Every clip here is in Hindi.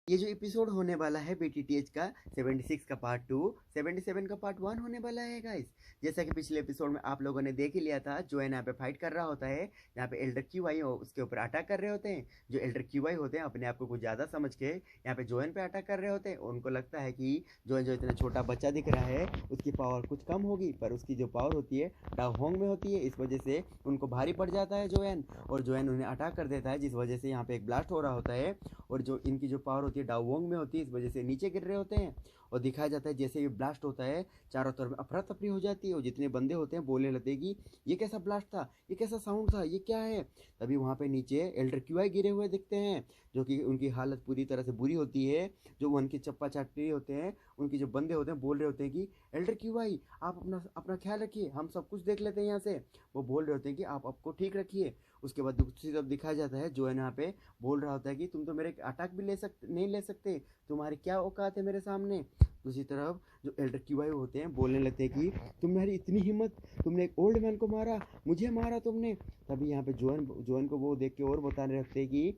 ये जो एपिसोड होने वाला है बीटीटीएच का 76 का पार्ट 2, 77 का पार्ट 1 होने वाला है गाइस। जैसा कि पिछले एपिसोड में आप लोगों ने देख ही लिया था, जोएन यहाँ पे फाइट कर रहा होता है, यहाँ पे एल्डर क्यूआई उसके ऊपर अटैक कर रहे होते हैं। जो एल्डर क्यूआई होते हैं अपने आप को कुछ ज़्यादा समझ के यहाँ पे जोएन पे अटैक कर रहे होते हैं। उनको लगता है कि जोएन जो इतना छोटा बच्चा दिख रहा है उसकी पावर कुछ कम होगी, पर उसकी जो पावर होती है डाओहोंग में होती है। इस वजह से उनको भारी पड़ जाता है जोएन, और जोएन उन्हें अटैक कर देता है, जिस वजह से यहाँ पे एक ब्लास्ट हो रहा होता है। और जो इनकी जो पावर होती है डाओहोंग में होती है, इस वजह से नीचे गिर रहे होते हैं। और दिखाया जाता है जैसे ये ब्लास्ट होता है चारों तरफ अफरा तफरी हो जाती है, और जितने बंदे होते हैं बोलने लगते हैं कि ये कैसा ब्लास्ट था, ये कैसा साउंड था, ये क्या है। तभी वहाँ पे नीचे एल्डर क्यूआई गिरे हुए दिखते हैं, जो कि उनकी हालत पूरी तरह से बुरी होती है। जो उनके चप्पा चाटी होते हैं, उनके जो बंदे होते हैं बोल रहे होते हैं कि एल्डर क्यूआई आप अपना अपना ख्याल रखिए, हम सब कुछ देख लेते हैं यहाँ से। वो बोल रहे होते हैं कि आप आपको ठीक रखिए। उसके बाद दूसरी तरफ दिखाया जाता है जो है यहाँ पे बोल रहा होता है कि तुम तो मेरे अटैक भी नहीं ले सकते, तुम्हारी क्या औकात है मेरे सामने। दूसरी तरफ जो एल्डर क्यूआई होते हैं बोलने लगते हैं कि तुम्हारी इतनी हिम्मत, तुमने एक ओल्ड मैन को मारा, मुझे मारा तुमने। तभी यहाँ पे जोन जोन को वो देख के और बताने लगते हैं कि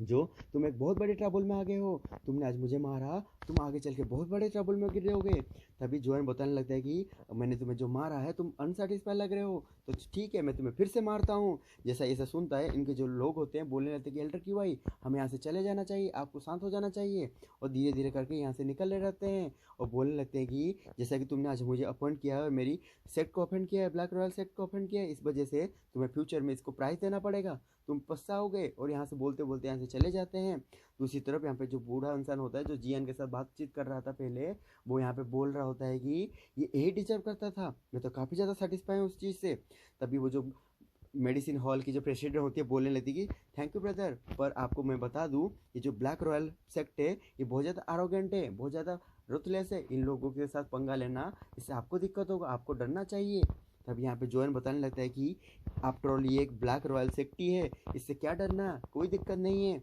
जो तुम एक बहुत बड़े ट्रबल में आ गए हो, तुमने आज मुझे मारा, तुम आगे चल के बहुत बड़े ट्रबल में गिर रहोगे। तभी जोएन बताने लगता है कि मैंने तुम्हें जो मारा है तुम अनसेटिस्फाई लग रहे हो, तो ठीक है मैं तुम्हें फिर से मारता हूँ। जैसा ऐसा सुनता है, इनके जो लोग होते हैं बोलने लगते हैं कि एल्डर क्यों भाई हमें यहाँ से चले जाना चाहिए, आपको शांत हो जाना चाहिए। और धीरे धीरे करके यहाँ से निकल रहे रहते हैं, और बोलने लगते हैं कि जैसा कि तुमने आज मुझे अपॉइंट किया है, मेरी सेट को अपॉइंट किया है, ब्लैक रॉयल सेट को अपॉइंट किया है, इस वजह से तुम्हें फ्यूचर में इसको प्राइस देना पड़ेगा, तुम पछताओगे। और यहाँ से बोलते बोलते यहाँ से चले जाते हैं। दूसरी तरफ यहाँ पे जो बूढ़ा इंसान होता है जो जियान के साथ बातचीत कर रहा था पहले, वो यहाँ पे बोल रहा होता है कि ये यही डिजर्व करता था, मैं तो काफ़ी ज़्यादा सेटिस्फाई हूँ उस चीज़ से। तभी वो जो मेडिसिन हॉल की जो प्रेसिडेंट होती है बोलने लगती है कि थैंक यू ब्रदर, पर आपको मैं बता दूं ये जो ब्लैक रॉयल सेक्ट है ये बहुत ज़्यादा आरोगेंट है, बहुत ज़्यादा रुथलेस है, इन लोगों के साथ पंगा लेना इससे आपको दिक्कत होगा, आपको डरना चाहिए। तब यहाँ पे जोएन बताने लगता है कि आफ्टर ऑल ये एक ब्लैक रॉयल सेक्ट ही है, इससे क्या डरना, कोई दिक्कत नहीं है।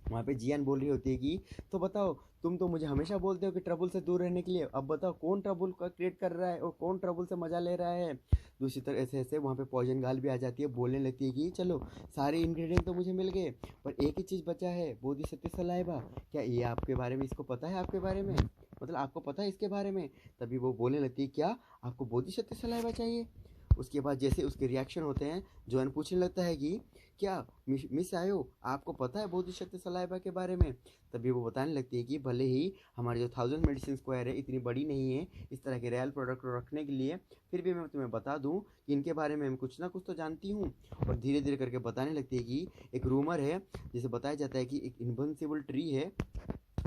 वहाँ पे जियान बोल रही होती है कि तो बताओ, तुम तो मुझे हमेशा बोलते हो कि ट्रबल से दूर रहने के लिए, अब बताओ कौन ट्रबल का क्रिएट कर रहा है और कौन ट्रबल से मजा ले रहा है। दूसरी तरह ऐसे ऐसे वहाँ पे पॉइजन गाल भी आ जाती है, बोलने लगती है कि चलो सारे इंग्रेडिएंट तो मुझे मिल गए, पर एक ही चीज़ बचा है, बोधिसत्व सलाइवा। क्या ये आपके बारे में, इसको पता है आपके बारे में, मतलब आपको पता है इसके बारे में। तभी वो बोलने लगती है क्या आपको बोधिसत्व सलाइवा चाहिए। उसके बाद जैसे उसके रिएक्शन होते हैं, जोन पूछने लगता है कि क्या मिस आयो आपको पता है बोधिशक्ति सलाइबा के बारे में। तभी वो बताने लगती है कि भले ही हमारे जो 1000 मेडिसिन स्क्वायर है इतनी बड़ी नहीं है इस तरह के रियल प्रोडक्ट को रखने के लिए, फिर भी मैं तुम्हें बता दूं कि इनके बारे में मैं कुछ ना कुछ तो जानती हूँ। और धीरे धीरे करके बताने लगती है कि एक रूमर है, जिसे बताया जाता है कि एक इनविंसिबल ट्री है,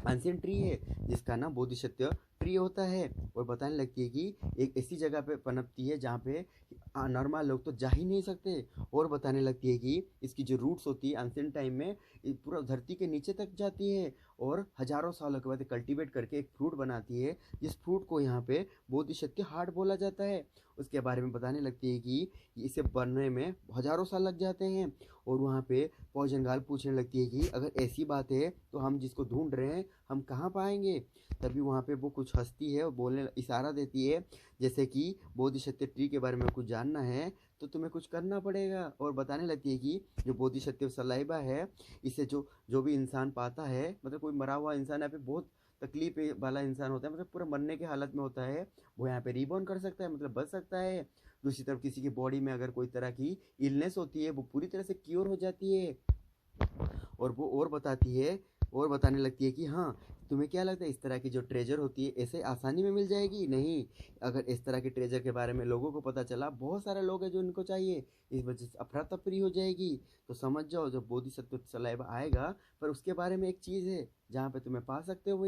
एंशियंट ट्री है, जिसका नाम बोधिसत्व ट्री होता है। और बताने लगती है कि एक ऐसी जगह पे पनपती है जहाँ पे नॉर्मल लोग तो जा ही नहीं सकते। और बताने लगती है कि इसकी जो रूट्स होती है एंशियंट टाइम में पूरा धरती के नीचे तक जाती है, और हजारों सालों के बाद कल्टीवेट करके एक फ्रूट बनाती है, जिस फ्रूट को यहाँ पे बोधिसत्व हार्ट बोला जाता है। उसके बारे में बताने लगती है कि इसे बनने में हजारों साल लग जाते हैं। और वहाँ पे पॉइजन पूछने लगती है कि अगर ऐसी बात है तो हम जिसको ढूंढ रहे हैं हम कहाँ पाएंगे। तभी वहाँ पे वो कुछ हंसती है और बोलने इशारा देती है जैसे कि बोधिसत्व ट्री के बारे में कुछ जानना है तो तुम्हें कुछ करना पड़ेगा। और बताने लगती है कि जो बोधिसत्व सलाइबा है, इसे जो जो भी इंसान पाता है, मतलब कोई मरा हुआ इंसान यहाँ पे बहुत तकलीफ वाला इंसान होता है, मतलब पूरा मरने के हालत में होता है, वो यहाँ पे रिबॉर्न कर सकता है, मतलब बच सकता है। दूसरी तरफ किसी की बॉडी में अगर कोई तरह की इलनेस होती है वो पूरी तरह से क्योर हो जाती है। और वो और बताती है, और बताने लगती है कि हाँ तुम्हें क्या लगता है इस तरह की जो ट्रेजर होती है ऐसे आसानी में मिल जाएगी, नहीं, अगर इस तरह के ट्रेजर के बारे में लोगों को पता चला, बहुत सारे लोग हैं जो इनको चाहिए, इस वजह से अफरा तफरी हो जाएगी। तो समझ जाओ जब बोधिसत्व सलाइवा आएगा, पर उसके बारे में एक चीज़ है जहाँ पे तुम्हें पा सकते हो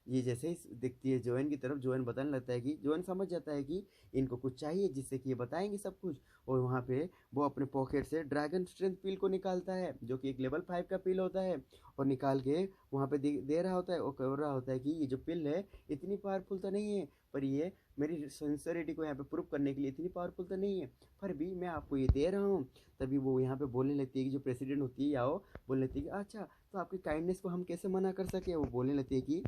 ये जैसे ही दिखती है जोएन की तरफ, जोएन बताने लगता है कि जोएन समझ जाता है कि इनको कुछ चाहिए जिससे कि ये बताएंगे सब कुछ। और वहाँ पे वो अपने पॉकेट से ड्रैगन स्ट्रेंथ पिल को निकालता है, जो कि एक लेवल 5 का पिल होता है, और निकाल के वहाँ पे दे रहा होता है, और कह रहा होता है कि ये जो पिल है इतनी पावरफुल तो नहीं है, पर ये मेरी सिंसियरिटी को यहाँ पे प्रूव करने के लिए इतनी पावरफुल तो नहीं है, पर भी मैं आपको ये दे रहा हूँ। तभी वो यहाँ पे बोलने लगती है कि जो प्रेसिडेंट होती है याओ, बोलने लगती है कि अच्छा तो आपकी काइंडनेस को हम कैसे मना कर सके। वो बोलने लगती है कि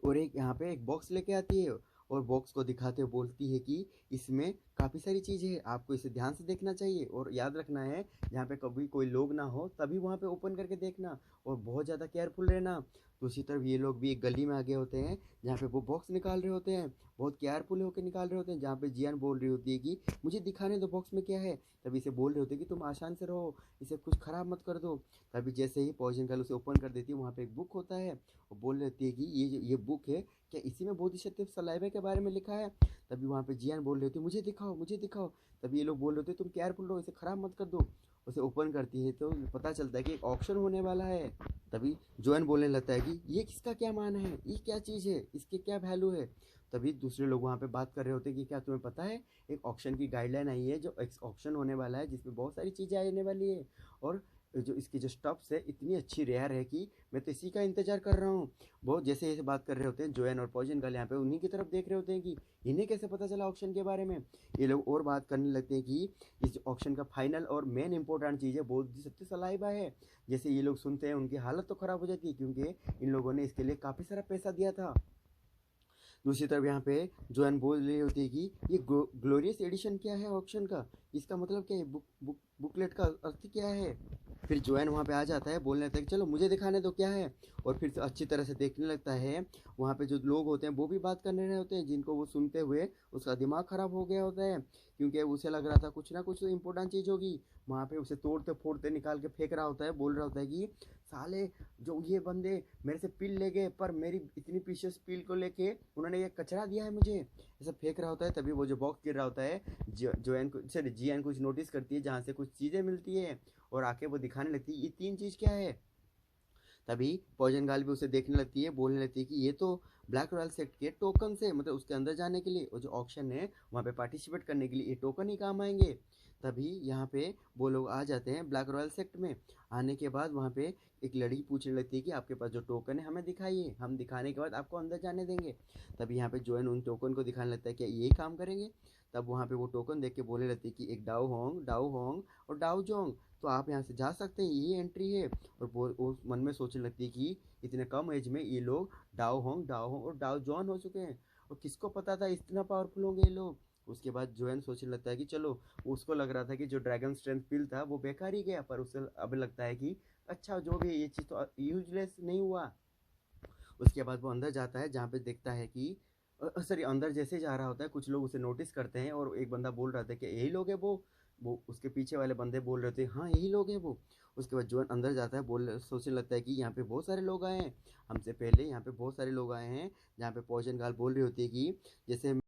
और एक यहाँ पे एक बॉक्स लेके आती है, और बॉक्स को दिखाते हुए बोलती है कि इसमें काफ़ी सारी चीज़ें हैं, आपको इसे ध्यान से देखना चाहिए और याद रखना है जहाँ पे कभी कोई लोग ना हो तभी वहाँ पे ओपन करके देखना और बहुत ज़्यादा केयरफुल रहना। दूसरी तरफ ये लोग भी एक गली में आ गए होते हैं जहाँ पे वो बॉक्स निकाल रहे होते हैं, बहुत केयरफुल होकर निकाल रहे होते हैं, जहाँ पे जियान बोल रही होती है कि मुझे दिखाने दो बॉक्स में क्या है। तभी इसे बोल रहे होते हैं कि तुम आसान से रहो, इसे कुछ ख़राब मत कर दो। तभी जैसे ही पॉइजन गर्ल उसे ओपन कर देती है, वहाँ पे एक बुक होता है और बोल रहती है कि ये बुक है, क्या इसी में बोधिसत्व सलाइवा के बारे में लिखा है। तभी वहाँ पे जियान बोल रहे होते मुझे दिखाओ मुझे दिखाओ। तभी ये लोग बोल रहे होते तुम केयरफुल रहो, इसे ख़राब मत कर दो। उसे ओपन करती है तो पता चलता है कि एक ऑक्शन होने वाला है। तभी जोएन बोलने लगता है कि ये किसका क्या मान है, ये क्या चीज़ है, इसके क्या वैल्यू है। तभी दूसरे लोग वहाँ पे बात कर रहे होते हैं कि क्या तुम्हें पता है एक ऑक्शन की गाइडलाइन आई है, जो एक ऑक्शन होने वाला है जिसमें बहुत सारी चीज़ें आने वाली है और जो इसकी जो स्टफ्स है इतनी अच्छी रेयर है कि मैं तो इसी का इंतजार कर रहा हूँ। बहुत जैसे ऐसे बात कर रहे होते हैं जोएन और पॉइजन गर्ल यहाँ पे उन्हीं की तरफ देख रहे होते हैं कि इन्हें कैसे पता चला ऑक्शन के बारे में। ये लोग और बात करने लगते हैं कि इस ऑक्शन का फाइनल और मेन इंपॉर्टेंट चीज़ है बोधिसत्व सलाइवा है। जैसे ये लोग सुनते हैं उनकी हालत तो ख़राब हो जाती है क्योंकि इन लोगों ने इसके लिए काफ़ी सारा पैसा दिया था। दूसरी तरफ यहाँ पे जोएन बोल रही होती है कि ये ग्लोरियस एडिशन क्या है ऑक्शन का, इसका मतलब क्या है, बुकलेट का अर्थ क्या है। फिर जोएन वहाँ पे आ जाता है, बोलने लगता है कि चलो मुझे दिखाने दो क्या है। और फिर से अच्छी तरह से देखने लगता है। वहाँ पे जो लोग होते हैं वो भी बात करने रहे होते हैं, जिनको वो सुनते हुए उसका दिमाग ख़राब हो गया होता है क्योंकि उसे लग रहा था कुछ ना कुछ तो इम्पोर्टेंट चीज़ होगी। वहाँ पे उसे तोड़ते फोड़ते निकाल के फेंक रहा होता है, बोल रहा होता है कि साले जो ये बंदे मेरे से पिल ले गए, पर मेरी इतनी प्रीशियस पिल को लेके उन्होंने ये कचरा दिया है मुझे, ऐसा फेंक रहा होता है। तभी वो जो बॉक्स गिर रहा होता है जोएन को सॉरी जियान कुछ नोटिस करती है जहाँ से कुछ चीज़ें मिलती है और आके वो दिखाने लगती है ये तीन चीज़ क्या है। तभी पॉइजन गर्ल भी उसे देखने लगती है, बोलने लगती है कि ये तो ब्लैक रॉयल सेक्ट के टोकन है, मतलब उसके अंदर जाने के लिए और जो ऑक्शन है वहाँ पे पार्टिसिपेट करने के लिए ये टोकन ही काम आएंगे। तभी यहाँ पे वो लोग आ जाते हैं ब्लैक रॉयल सेक्ट में। आने के बाद वहाँ पे एक लड़की पूछने लगती है कि आपके पास जो टोकन है हमें दिखाइए, हम दिखाने के बाद आपको अंदर जाने देंगे। तभी यहाँ पे जोएन उन टोकन को दिखाने लगता है कि यही काम करेंगे। तब वहाँ पे वो टोकन देख के बोलने लगती है कि एक डाओ होंग और डाओ जोंग, तो आप यहाँ से जा सकते हैं, ये एंट्री है। और वो मन में सोचने लगती है कि इतने कम एज में ये लोग डाओ होंग और डाओ जॉन हो चुके हैं और किसको पता था इतना पावरफुल होंगे ये लोग। उसके बाद जोएन सोचने लगता है कि चलो, उसको लग रहा था कि जो ड्रैगन स्ट्रेंथ पिल था वो बेकार ही गया, पर उसे अब लगता है कि अच्छा जो भी ये चीज़ तो यूजलेस नहीं हुआ। उसके बाद वो अंदर जाता है जहाँ पे देखता है कि सॉरी अंदर जैसे जा रहा होता है कुछ लोग उसे नोटिस करते हैं और एक बंदा बोल रहा था कि यही लोग है वो उसके पीछे वाले बंदे बोल रहे थे हाँ यही लोग हैं वो। उसके बाद जोन अंदर जाता है, बोल सोचने लगता है कि यहाँ पे बहुत सारे लोग आए हैं, हमसे पहले यहाँ पे बहुत सारे लोग आए हैं। जहाँ पे पॉइजन गर्ल बोल रही होती है कि जैसे